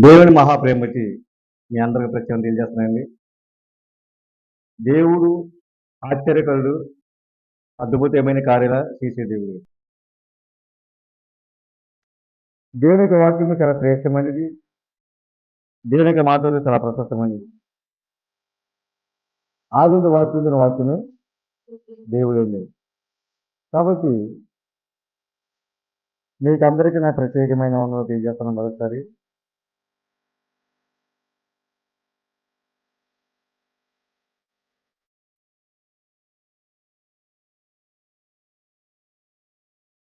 దేవుని మహాప్రేమకి మీ అందరికి ప్రత్యేకం తెలియజేస్తున్నానండి. దేవుడు ఆశ్చర్యకరుడు, అద్భుతమైన కార్యాలు చేసే దేవుడు. దేవుని యొక్క వాక్యము చాలా శ్రేష్టమైనది. దేవుని యొక్క మాటలు చాలా ప్రశస్తమైనది. ఆదిలో వాక్యమే దేవుడు ఉండేది. కాబట్టి మీకు అందరికీ నా ప్రత్యేకమైన వందనాలు తెలియజేస్తున్నాను మరోసారి.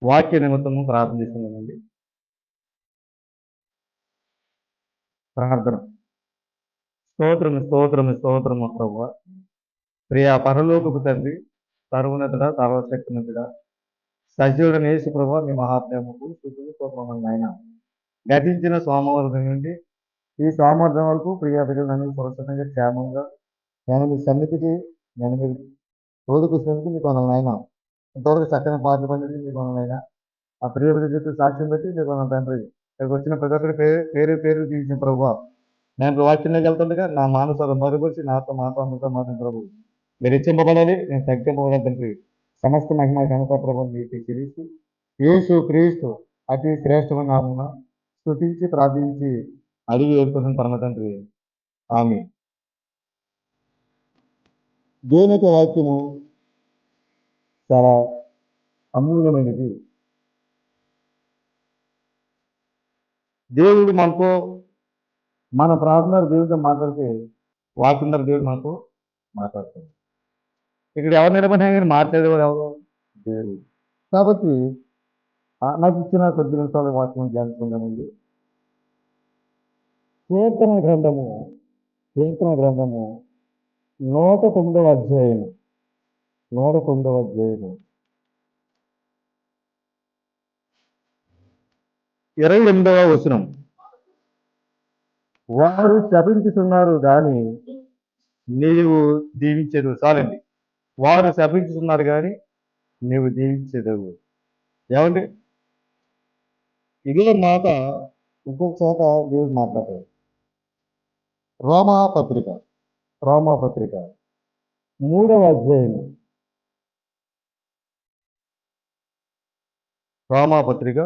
వాక్య నిమిత్తము ప్రార్థన చేస్తున్నానండి. ప్రార్థన. స్తోత్రము ప్రభువా. ప్రియ పరలోకపు తండ్రి, సర్వోన్నతుడా, సర్వశక్తిమంతుడా, సజీవుడైన యేసు ప్రభువా, మీ మహాప్రేమకు స్తుతులు స్తోత్రములు నాయన. గతించిన సోమవారం నుండి ఈ సోమవారం వరకు ప్రియ బిడ్డలను సురక్షితంగా క్షేమంగా నేను మీ సన్నిధికి నేను మీరు తోడుకొచ్చినందుకు మీకు వందనాలు నాయన. ఇంతవరకు చక్కని పాటలు పండింది మీకు వందనాలు నాయన. ఆ ప్రియ బిడ్డ చెప్పి సాక్ష్యం పెట్టి మీకు వందనాలు తండ్రి. ఇక్కడికి వచ్చిన ప్రతి ఒక్కరి పేరు తీసిన ప్రభువా. నేను వాక్యంలోకి వెళ్తుండగా నా మానసాలను మరుగుపరిచి నాతో మాట్లాడుతూ ప్రభు మీరు హెచ్చింపబడాలి, నేను తగ్గింపబడాలి తండ్రి. సమస్త మహిమ ఘనత ప్రభు మీకు తెలిసి యేసు క్రీస్తు అతి శ్రేష్టమైన నామమున స్తుతించి ప్రార్థించి అడిగి వేడుకున్న పరమ తండ్రి. ఆమె దేవుని యొక్క వాక్యము చాలా అమూల్యమైనది. దేవుడు మనతో మన ప్రార్థన దేవుడితో మాట్లాడితే వాక్యం దేవుడు మనతో మాట్లాడుతుంది. ఇక్కడ ఎవరు నిలబడినా కానీ మాట్లాడేవారు ఎవరు? దేవుడు. కాబట్టి నాకు ఇచ్చిన కొద్ది నిమిషాల వాక్యం ధ్యానించుకుందామండి. కీర్తన గ్రంథము 109వ అధ్యాయము 28వ వచనం. వారు శపించుతున్నారు కానీ నీవు దీవించదు. చాలండి. వారు శపించుతున్నారు కానీ నీవు దీవించదవు. ఏమండి? ఇదే మాట ఇంకొక చోట దేవుడు మాట్లాడారు. రోమాపత్రిక 3వ అధ్యాయము. రోమాపత్రిక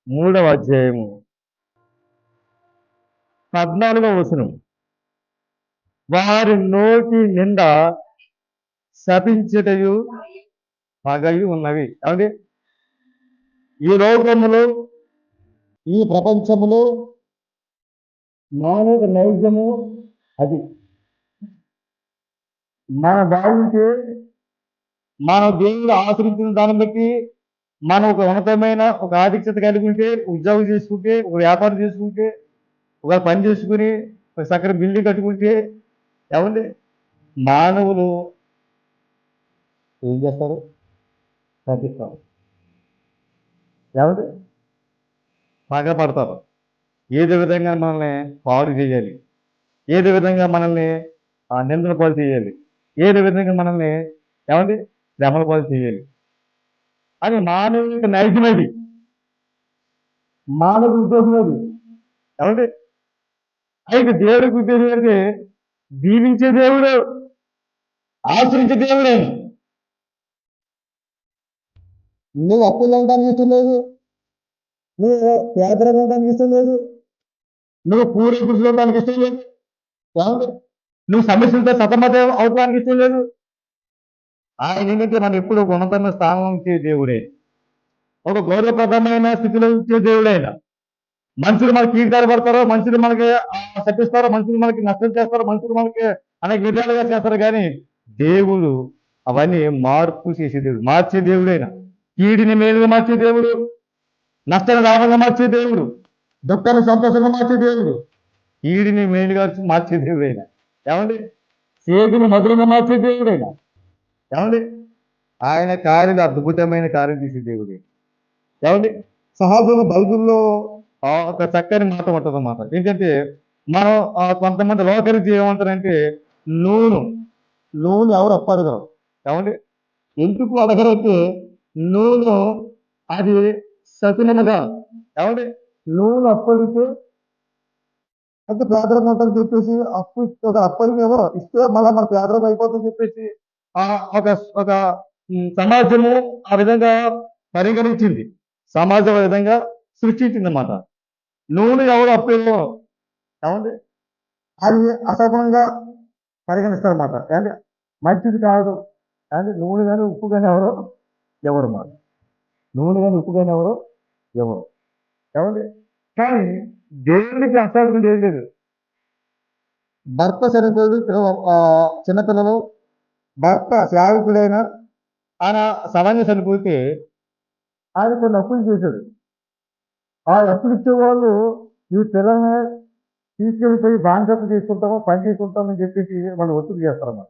3వ అధ్యాయము 14వ వచనం. వారి నోటి నిండా శపించటయు పగయు ఉన్నవి. ఏమండి? ఈ లోకములో, ఈ ప్రపంచములో మానవ నైజము అది. మన భావించే మన దేవుడు ఆశ్రయించిన దాన్ని బట్టి మనం ఒక ఉన్నతమైన ఒక ఆధిక్యత కలిగి ఉంటే, ఉద్యోగం చేసుకుంటే, ఒక వ్యాపారం చేసుకుంటే, ఒక పని చేసుకుని ఒక చక్కని బిల్డింగ్ కట్టుకుంటే, ఏమండి మానవులు ఏం చేస్తారు? తగ్గిస్తారు. ఏమండి? పగపడతారు. ఏదో విధంగా మనల్ని పాడు చేయాలి, ఏదో విధంగా మనల్ని నిందన పాలు చేయాలి, ఏదో విధంగా మనల్ని ఏమండి శ్రమల పాలు చేయాలి అని మానవునికి నైజమది, మానవ ఉద్దేశం అది. ఏమండి? అయితే దేవుడికి ఉద్దేశం అంటే దీవించే దేవుడు, ఆశ్రయించే దేవుడే. నువ్వు అప్పులు ఉండడానికి ఇష్టం లేదు, నువ్వు పేదరికం ఉండడానికి ఇష్టం లేదు, నువ్వు పూరి కూర్చోడానికి ఇష్టం లేదు, ఏమండి నువ్వు సమస్యలతో సతమతం అవడానికి ఇష్టం లేదు. ఆయన ఏంటంటే మనం ఎప్పుడు ఒక ఉన్నతమైన స్థానం ఇచ్చే దేవుడే, ఒక గౌరవప్రదమైన స్థితిలో ఇచ్చే దేవుడైనా. మనుషులు మనకి కీర్తాలు పడతారో, మనుషులు మనకి శపిస్తారో, మనుషులు మనకి నష్టం చేస్తారో, మనుషులు మనకి అనేక విధాలుగా చేస్తారు. కానీ దేవుడు అవన్నీ మార్పు చేసే దేవుడు, మార్చే దేవుడైనా. కీడిని మేలుగా మార్చే దేవుడు, నష్టాన్ని లాభంగా మార్చే దేవుడు, దుఃఖాన్ని సంతోషంగా మార్చే దేవుడు, కీడిని మేలుగా మార్చే దేవుడైనా. ఏమండి? చేతిని మధురంగా మార్చే దేవుడైనా. ఏమండి? ఆయన కార్యం అద్భుతమైన కార్యం చేసే దేవుడే. ఏమండి? సహజంగా బైబిల్లో ఒక చక్కని మాట ఉంటుంది అన్నమాట. ఏంటంటే మనం కొంతమంది లోకరీతి ఏమంటారంటే నూనె ఎవరు అడగరు. ఏమండి? ఎందుకు అడగరంటే నూనె అది సతునముగా. ఏమండి? నూనె అప్పడితే అంటే పేదరికం ఉంటుందని చెప్పేసి ఒక అప్పుని ఏమో ఇస్తే మళ్ళీ మన పేదరికం అయిపోతుందని చెప్పేసి ఆ ఒక ఒక సమాజము ఆ విధంగా పరిగణించింది. సమాజం ఆ విధంగా సృష్టించింది అన్నమాట. నూనె ఎవరు అప్పు ఏమండి అది అసభ్యంగా పరిగణిస్తారన్నమాట. అంటే మంచిది కాదు. అంటే నూనె కానీ ఉప్పు కానీ ఎవరు మాట నూనె కానీ ఉప్పు కానీ ఎవరు ఏమండి కానీ దేవునికి అసలు ఏం లేదు. భర్త చనిపోయి చిన్నపిల్లలు భర్త సేవకుడైన ఆయన సడన్గా చనిపోతే ఆయన కొన్ని అప్పులు చేశాడు. ఆ అప్పులు ఇచ్చేవాళ్ళు ఈ పిల్లల్ని తీసుకెళ్ళిపోయి బాంకప్పు తీసుకుంటామో పని చేసుకుంటామని చెప్పేసి వాళ్ళు ఒత్తిడి చేస్తారన్నమాట.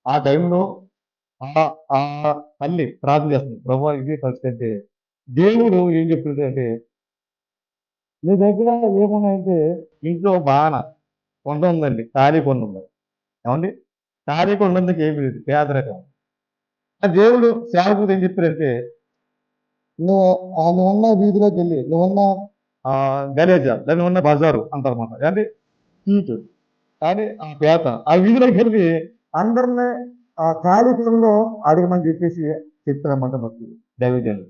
ఆ టైంలో ఆ తల్లి ప్రార్థన చేస్తుంది, ప్రభు ఇది పరిస్థితి. దేవుడు ఏం చెప్తుంది అంటే నీ దగ్గర ఏమున్నాయంటే ఇంట్లో బాణ కొండ ఉందండి, ఖాళీ కొండ ఉంది. ఏమండి ఖాళీ కొండ ఉందందుకు ఏమి లేదు, పేదరికం. ఆ దేవుడు సేవకుడు ఏం చెప్పారంటే నువ్వు ఉన్న వీధిలోకి వెళ్ళి నువ్వున్న గలేజ దాన్ని ఉన్న బజారు అంటారన్నమాట. అంటే సీటు కానీ ఆ పేత ఆ వీధిలోకి వెళ్ళి అందరినీ ఆ ఖాళీ పొలంలో అడగమని చెప్పేసి చెప్తారన్నమాట. భక్తులు దైవజనులు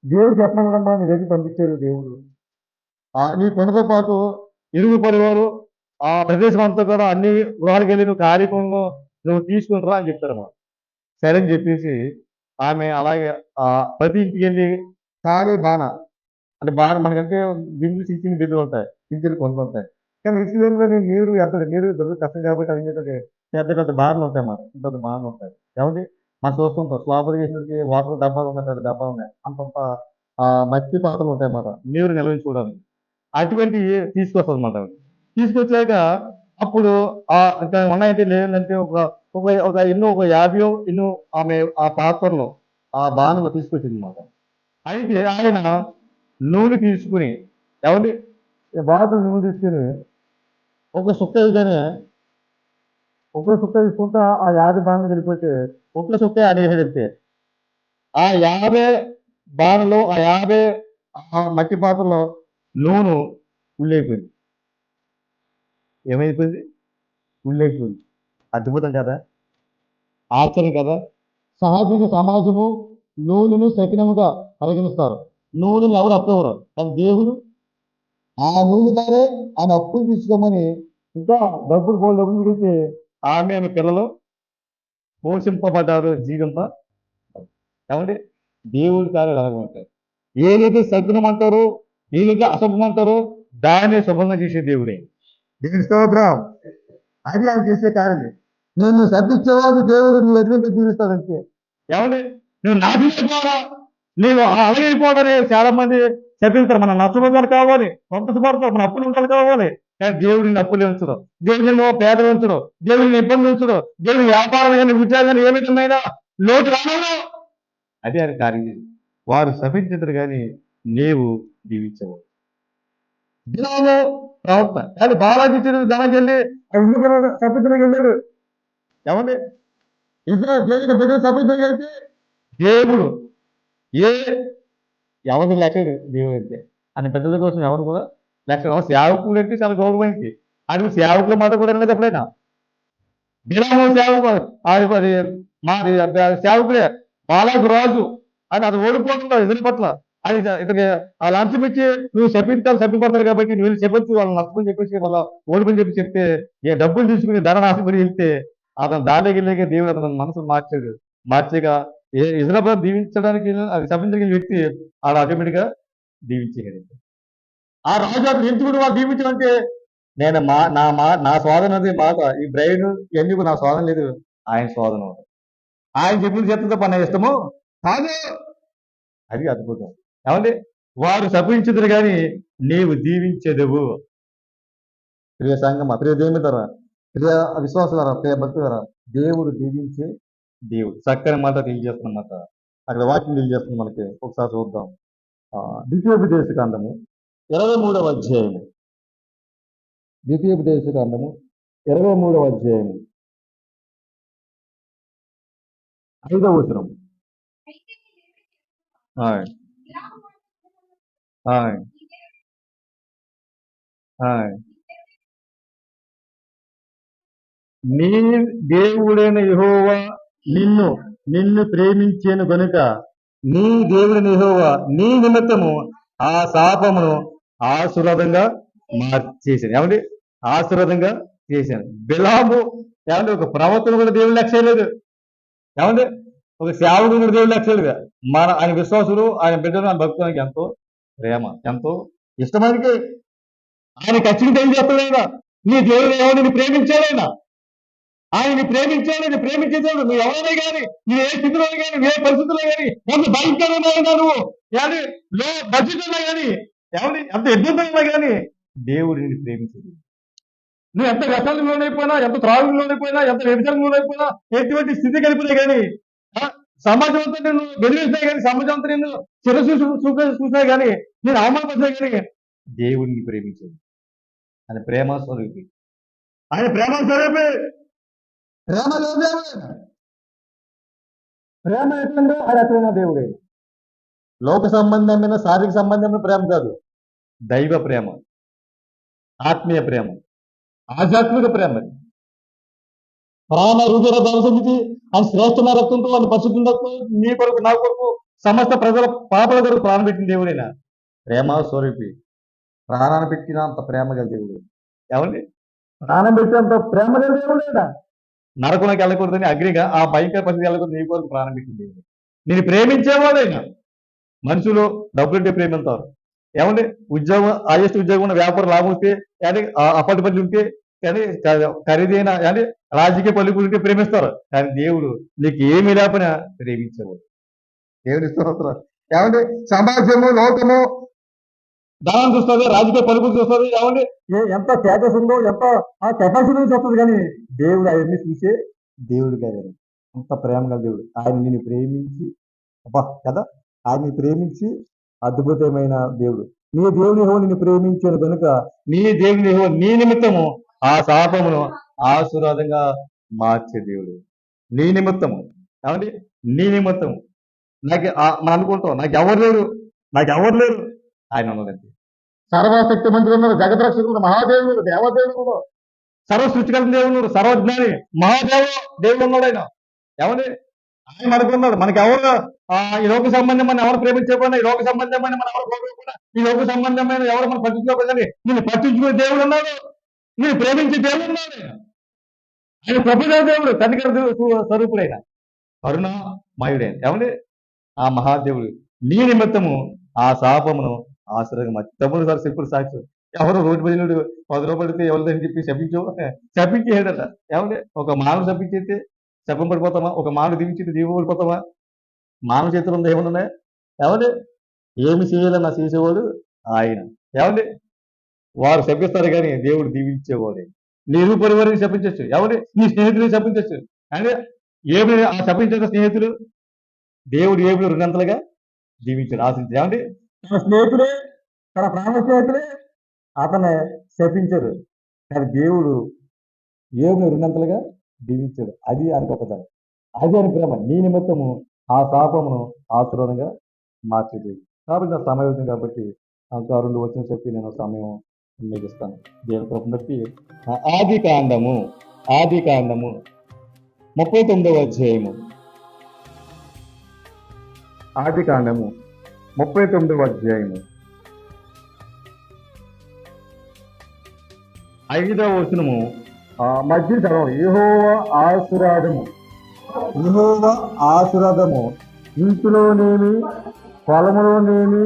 దేవుడు చెప్పకుండా నీ దగ్గర పంపించారు దేవుడు. నీ కొండతో పాటు ఇరుగు పరివారు ఆ ప్రదేశం అంతా కూడా అన్ని గృహాలకు వెళ్ళి నువ్వు ఖాళీ పొలంలో నువ్వు తీసుకుంటారా అని చెప్తారన్నమాట. సరే అని చెప్పేసి ఆమె అలాగే ప్రతి ఇంటికి వెళ్ళి ఖాళీ బాణ అంటే బాగా మనకంటే బిందు చిన్న బిందులు ఉంటాయి, పింఛలు కొంత ఉంటాయి. కానీ ఇసుకలో నీరు ఎంత నీరు దొరికి కష్టం కాబట్టి అది ఏంటంటే పెద్ద పెద్ద బార్లు ఉంటాయి అన్నమాట, పెద్ద బార్లు ఉంటాయి. ఏమంటే మనం చూస్తుంటాం స్లాబర్ చేసినకి వాటర్ డబ్బాలు ఉన్నాయి, పెద్ద డబ్బా ఉన్నాయి, అంతంత మట్టి పాత్రలు ఉంటాయి అన్నమాట నీరు నిల్వించుకోవడానికి. అటువంటి తీసుకొస్తుంది అన్నమాట. తీసుకొచ్చాక అప్పుడు ఇంకా ఉన్నాయంటే లేదంటే ఒక ఒక ఒక ఎన్నో ఒక 50 ఎన్నో ఆమె ఆ పాత్రలో ఆ బాణలో తీసుకొచ్చింది అన్నమాట. అయితే ఆయన నూనె తీసుకుని ఏమండి బాగా నూనె తీసుకుని ఒక సుక్క వేయగానే ఒక సుక్క తీసుకుంటా ఆ 50 బాణలు వెళ్ళిపోతే ఒక సుక్క అనేసి ఆ 50 బాణలో ఆ 50 మట్టి పాత్రలో నూనె ఉళ్ళైపోయింది. ఏమైపోయింది? ఉళ్ళైపోయింది. అద్భుతం కదా, ఆశ్చర్యం కదా. సహజంగా సమాజము నూనెను సకినముగా పరిగణిస్తారు. నూనెను ఎవరు అప్పవరు కానీ దేవుడు ఆ నూనె ద్వారా ఆయన అప్పులు తీసుకోమని ఇంకా డబ్బులు గురించి ఆమె పిల్లలు పోషింపబడ్డారు జీవితంతో. ఏమంటే దేవుడి కార్యాలు అలాగే ఉంటాయి. ఏదైతే సగ్నం అంటారో ఏదైతే అశుభం అంటారో దాన్ని శుభంగా చేసే దేవుడే. దేవుని స్తోత్రం. అది ఆయన చేసే కార్యం. నేను శబ్దించేవాడు దేవుడు నువ్వు ఎదురు జీవిస్తాడంటే ఏమండి నువ్వు నాశించిపోవా, నేను అలగైపోవడని చాలా మంది శపిస్తారు. మన నష్టపోతారు కావాలి, సంతోషపడతారు, మన అప్పులు ఉంటారు కావాలి. కానీ దేవుడిని అప్పులు ఉంచడం, దేవుడిని పేదలు ఉంచడం, దేవుడిని ఇబ్బంది ఉంచడం, దేవుని వ్యాపారం కానీ ఉద్యోగాన్ని ఏ విధమైన లోటు రావడం అదే ఆయన కార్యం. వారు శపించరు కానీ నీవు దీవించవు. దినంలో ప్రవర్తన కానీ బాలాజీ దానికి వెళ్ళి శపించడానికి వెళ్ళాడు. ఏమండి ఇద్దరు శపించడానికి వెళ్తే దేవుడు ఎవరు లెక్కడు దేవుడు అంటే అని పెద్దల కోసం ఎవరు కూడా లెక్క. సేవకుడు అంటే చాలా గౌరవానికి అది సేవకుల మాట కూడా అనేది ఎప్పుడైనా బిలాము సేవకుడు మా సేవకుడే బాలాకు రాజు అని అది ఓడిపోతున్నాడు ఎదురు పట్ల. అది ఇతనికి ఆ లంచం ఇచ్చి నువ్వు శపింపడతారు కాబట్టి నువ్వు చెప్పొచ్చు వాళ్ళని నష్టం చెప్పేసి వాళ్ళ ఓడిపోయి చెప్పి చెప్తే ఏ డబ్బులు తీసుకుని ధన నాశపడి వెళ్తే అతను దానికి వెళ్ళాక దేవుడు అతను మనసు మార్చగా ఇజ్రాయెల్ దీవించడానికి అది శపించగలిగిన వ్యక్తి ఆడ ఆటోమేటిక్ గా దీవించేయగలిగింది. ఆ రాజు అతను ఎందుకు వాళ్ళు దీవించడం అంటే నేను నా శోధన అదే మాట ఈ బ్రెయిన్ ఎందుకు నా శోధన లేదు, ఆయన శోధన ఆయన చెప్పిన చెప్తుందో పని ఇష్టము కాదు. అది అద్భుతం. ఏమంటే వారు శపించుదురు కానీ నీవు దీవించేదవు. ప్రియ సంగమ, ప్రియ దేవుతారా, ప్రియ విశ్వాసారా, ప్రియ భక్తులారా, దేవుడు దీవించే దేవుడు. చక్కని మాట తెలియజేస్తున్నమాట. అక్కడ వాక్యం తెలియజేస్తుంది మనకి. ఒకసారి చూద్దాం. ద్వితీయోపదేశ కాండము 23వ అధ్యాయము. ద్వితీయోపదేశ కాండము 23వ అధ్యాయము 5వ వచనం. ఆయ్ ఆయ్ ఆయ్ నీ దేవుడైన యెహోవా నిన్ను నిన్ను ప్రేమించేను గనుక నీ దేవుడైన యెహోవా నీ నిమిత్తము ఆ శాపమును ఆశీర్వాదంగా మార్చేసాను. ఏమండి? ఆశీర్వాదంగా చేశాను. బిలాము ఏమంటే ఒక ప్రవక్తను కూడా దేవుడు లెక్క చేయలేదు. ఏమండి? ఒక సేవకుడు కూడా దేవుడు లెక్క చేయలేదు. ఆయన విశ్వాసులు, ఆయన బిడ్డలు, ఆయన భక్తులకి ఎంతో ప్రేమ, ఎంతో ఇష్టమైనకి ఆయన ఖచ్చితంగా ఏం చేస్తాడు ఆయన? నీ దేవుడు ఎవరు నిన్ను ప్రేమించాడైనా, ఆయన్ని ప్రేమించాడు, నేను ప్రేమించేసాడు. నువ్వు ఎవరైనా కానీ, నువ్వు ఏ స్థితిలో కానీ, నువ్వు ఏ పరిస్థితుల్లో కానీ, ఎంత భయంకరమైన నువ్వు కానీ లో బడ్జెట్ ఉన్నా కానీ, ఏమండి ఎంత ఇబ్బంది ఉన్నా కానీ దేవుడు నిన్ను ప్రేమించాడు. నువ్వు ఎంత వ్యసనం లోనైపోయినా, ఎంత త్రాగులు లోనైపోయినా, ఎంత వ్యభిచారం లోనైపోయినా, ఎటువంటి స్థితి కలిపినా కానీ, సమాజం అంతా నేను వెలివేసినా కానీ, సమాజం అంతా నేను చిరసు చూసినా కానీ, నేను అవమానపరిచినా కానీ దేవుడిని ప్రేమించాడు. ఆయన ప్రేమ స్వరూపి, ఆయన ప్రేమ స్వరూపి. ప్రేమ దేవుడు, ప్రేమ ఎట్లంటే ఆయన ఎట్లైన దేవుడే. లోక సంబంధమైన, శారీరక సంబంధమైన ప్రేమ కాదు, దైవ ప్రేమ, ఆత్మీయ ప్రేమ, ఆధ్యాత్మిక ప్రేమ. ప్రాణ రుధిర ధనసమితి ఆయన శ్రేష్టమైన రక్తంతో, ఆయన పరిశుద్ధంతో నీ కొరకు, నా కొరకు, సమస్త ప్రజల పాపల కొరకు ప్రాణం పెట్టిన దేవుడైనా ప్రేమ స్వరూపి. ప్రాణాన్ని పెట్టిన అంత ప్రేమ గల దేవుడు. ఏమండి? ప్రాణం పెట్టినంత ప్రేమ గల దేవుడైనా నరకునికి వెళ్ళకూడదని అగ్నిగా ఆ భయంకర పరిస్థితి వెళ్ళకూడదు నీ కొరకు ప్రాణం పెట్టిన దేవుడు. నేను ప్రేమించేవాడైనా. మనుషులు డబ్బులుంటే ప్రేమిస్తారు. ఏమంటే ఉద్యోగం, హైయెస్ట్ ఉద్యోగం ఉన్న వ్యాపారం లాభం వస్తే, కానీ అప్పటి పనులు ఉంటే, కానీ ఖరీదైన కానీ రాజకీయ పలుకులు ఉంటే ప్రేమిస్తారు. కానీ దేవుడు నీకు ఏమీ లేకపోయినా ప్రేమించేవాడు. దేవుని స్తోత్రం. ఏమంటే సమాజము, లోకము ధనం చూస్తుంది, రాజకీయ పలుకులు చూస్తుంది. ఏమంటే ఎంత స్టేటస్ ఉందో, ఎంత కెపాసిటీ చూస్తుంది. కానీ దేవుడు అవన్నీ చూసే దేవుడు కాదు. అంత ప్రేమ గల దేవుడు. ఆయన నిన్ను ప్రేమించి, అబ్బా కదా, ఆయన్ని ప్రేమించి అద్భుతమైన దేవుడు. నీ దేవుని యెహోవా నిన్ను ప్రేమించాను కనుక నీ దేవుని యెహోవా నీ నిమిత్తము ఆ శాపమును ఆశీర్వాదంగా మార్చే దేవుడు. నీ నిమిత్తము. ఏమండి? నీ నిమిత్తము. మనం అనుకుంటాం నాకెవరు లేరు, ఆయన ఉన్నదండి. సర్వశక్తి మంత్రులు ఉన్నారు, జగద్రక్షకుడు, మహాదేవుడు, దేవదేవుడు, సర్వ సృష్టికరణ దేవుడు, సర్వజ్ఞాని, దేవుడు ఉన్నాడు ఆయన. ఏమండి? ఆయన అనుకున్నాడు మనకి ఎవరు ఈ లోక సంబంధమైన ఎవరు ప్రేమించకపోయినా, ఈ లోక సంబంధమైన మనం ఎవరు కోరుకోకుండా, ఈ లోక సంబంధమైన ఎవరు మనం పట్టించుకోకపోయినా నేను పట్టించుకునే దేవుడు ఉన్నాడు, నేను ప్రేమించే దేవుడు ఉన్నాడు. ఆయన ప్రభుదేవ దేవుడు, కనికర స్వరూపుడైన, కరుణామయుడైన. ఏమండి? ఆ మహాదేవుడు నీ నిమిత్తము ఆ శాపమును ఆశ్రయంగా తమ్ముడు సార్ సింపుల్ సాక్షి. ఎవరు రోడ్డు బదిలీడు 10 రూపాయలు ఎవరిదని చెప్పి శపించేయడట. ఏమంటే ఒక మానవ శపించేస్తే శపం పడిపోతామా? ఒక మానవ దీవించి దీవ పడిపోతామా? మానవ చేతులు ఉంది ఏమన్నా? ఏమంటే ఏమి చేయాలన్నా చేసేవాడు ఆయన. ఏమంటే వారు శపిస్తారు కానీ దేవుడు దీవించేవాడే. నీరు పరివారిని శపించచ్చు. ఏమంటే నీ స్నేహితులు శపించచ్చు. అంటే ఏమి ఆ శపించిన స్నేహితులు దేవుడు ఏమి రెండంతలుగా జీవించాడు, ఆశించాడు. ఏమంటే తన స్నేహితులే, తన ప్రాణ స్నేహితులే అతను శపించారు. కానీ దేవుడు ఏమి రెండంతలుగా దీవించాడు. అది ఆయన గొప్పతనం, అది ఆయన ప్రేమ. నీ నిమిత్తము ఆ శాపమును ఆశీర్వాదంగా మార్చేది. కాబట్టి నా సమయం కాబట్టి ఇంకా 2 వచనం చెప్పి నేను సమయం ముగిస్తాను. దేవుని కృపను బట్టి ఆది కాండము 39వ అధ్యాయము. ఆది కాండము 39వ అధ్యాయము 5వ వచనము మధ్య చదవం. యెహోవా ఆశీర్వాదము ఇంటిలోనేమి పొలములోనేమి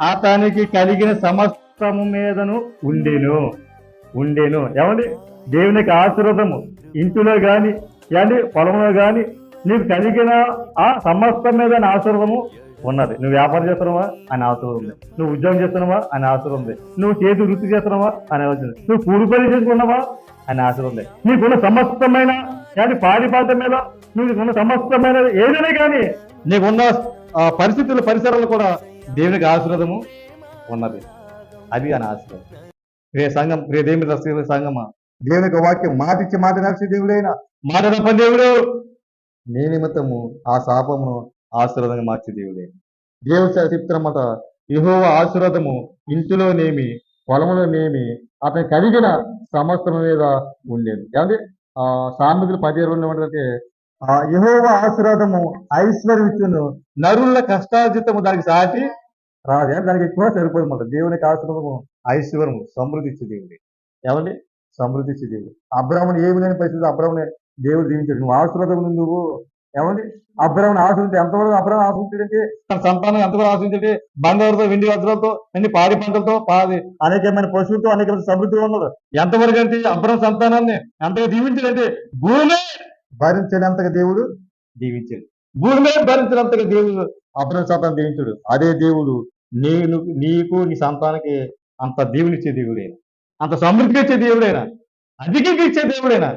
అతనికి కలిగిన సమస్తము మీదను ఉండెను. ఏమండి? దేవునికి ఆశీర్వాదము ఇంటిలో గాని పొలంలో గాని నీకు కలిగిన ఆ సమస్తం మీద ఆశీర్వాదము ఉన్నది. నువ్వు వ్యాపారం చేస్తున్నావా అని ఆశీర్వాదం ఉంది, నువ్వు ఉద్యోగం చేస్తున్నావా అని ఆశీర్వాదం ఉంది, నువ్వు చేతి వృత్తి చేస్తున్నావా అని ఆశీర్వాదం, నువ్వు కూలి పని చేసుకున్నావా అని ఆశీర్వాదం ఉంది. నీకున్న సమస్తమైన పాడిపాట మీద నీకున్న సమస్తమైన ఏదైనా కానీ నీకున్న పరిస్థితులు, పరిసరాలు కూడా దేవునికి ఆశీర్వాదము ఉన్నది. అది అని ఆశీర్వాదం. ప్రియ దేవుని సంఘమా, దేవునికి వాక్యం మాటిచ్చి మాట నడిచే దేవుడైనా మాట తప్ప దేవుడు నీ నిమిత్తము ఆ శాపమును ఆశీర్వాదంగా మార్చే దేవుడే. దేవుడు చెప్తున్నమాట, యెహోవా ఆశీర్వాదము ఇంటిలోనేమి పొలములోనేమి అతను కలిగిన సమస్తం మీద ఉండేది. ఏమంటే సామెతలు 10:20 ఏమంటే యెహోవా ఆశీర్వాదము ఐశ్వర్యమును నరుల కష్టార్జితము దానికి సాటి రాదు. దానికి ఎక్కువ సరిపోదు మాట. దేవునికి ఆశీర్వాదము ఐశ్వర్యము సమృద్ధి ఇచ్చే దేవుడు. ఏమండి? సమృద్ధి ఇచ్చే దేవుడు. అబ్రాహ్మణు ఏమి లేని పరిస్థితి అబ్రాహ్మణి దేవుడు దీవించాడు. నువ్వు ఆశీర్వాదం నువ్వు ఏమండి? అబ్రాహ్మణి ఆశీర్వదించి ఎంతవరకు అబ్రాహ్మణి ఆశీర్వదించాడంటే తన సంతానం ఎంతవరకు ఆశీర్వదించంటే బంగారుతో వెండి వజ్రాలతో అన్ని పాడి పంటలతో అనేకమైన పశువులతో అనేకమైన సమృద్ధిగా ఉన్నది. ఎంతవరకు అంటే అబ్రాహ్మణ సంతానాన్ని ఎంతగా దీవించాడంటే భూమి భరించినంతగా దేవుడు దీవించాడు. భూమి మీద భరించినంతగా దేవుడు అబ్రాహ్మణ సంతానం దీవించాడు. అదే దేవుడు నీకు నీ సంతానానికి అంత దీవునిచ్చే దేవుడైనా, అంత సమృద్ధిగా ఇచ్చే దేవుడైనా, అధికంగా ఇచ్చే దేవుడైనా,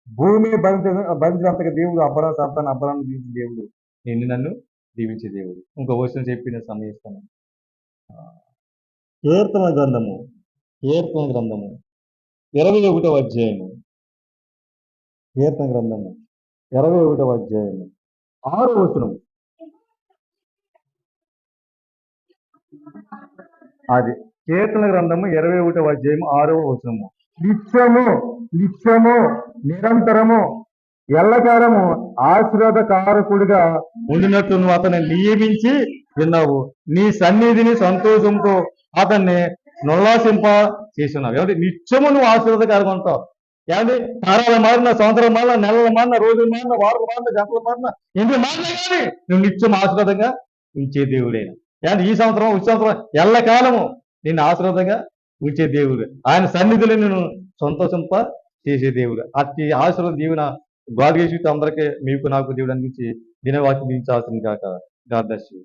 భూమి భరించినంతగా దేవుడు అబ్రాహ్మణ సంతానం అబ్రాహ్మణ దీవించే దేవుడు నన్ను దీవించే దేవుడు. ఇంకో వచనం చెప్పి నేను సమయిస్తాను. కీర్తన గ్రంథము 21వ అధ్యాయము. కీర్తన గ్రంథము 21వ అధ్యాయము 6వ వచనం. అది కీర్తన గ్రంథము 21వ అధ్యాయము 6వ వచనము. నిత్యము నిరంతరము ఎల్లకాలము ఆశీర్వాదకారకుడిగా ఉండినట్లు నువ్వు అతన్ని నియమించి విన్నావు. నీ సన్నిధిని సంతోషంతో అతన్ని నొల్లాసింప చేస్తున్నావు. ఏమంటే నిత్యము నువ్వు ఆశీర్వాదకారంగా ఉంటావు. ఏమంటే తరాల మారిన, సంవత్సరం మారిన, నెలల మారిన, రోజులు మారిన, వారాలు మారిన, గంటలు మారిన, ఎందుకు మారినా కానీ నువ్వు నిత్యం ఆశీర్వాదంగా ఉంచే దేవుడైనా. ఏమంటే ఈ సంవత్సరం ఎల్లకాలము నిన్ను ఆశీర్వాదంగా ఉంచే దేవుడు. ఆయన సన్నిధిలో నేను సంతోషంప చేసే దేవుడు. అతి ఆశీర్వాద దీవెన గాడ్ గివ్స్ అందరికీ మీకు నాకు దేవుడు అనిపించి దినవాక్యం దీవించాల్సింది కాక. God bless you.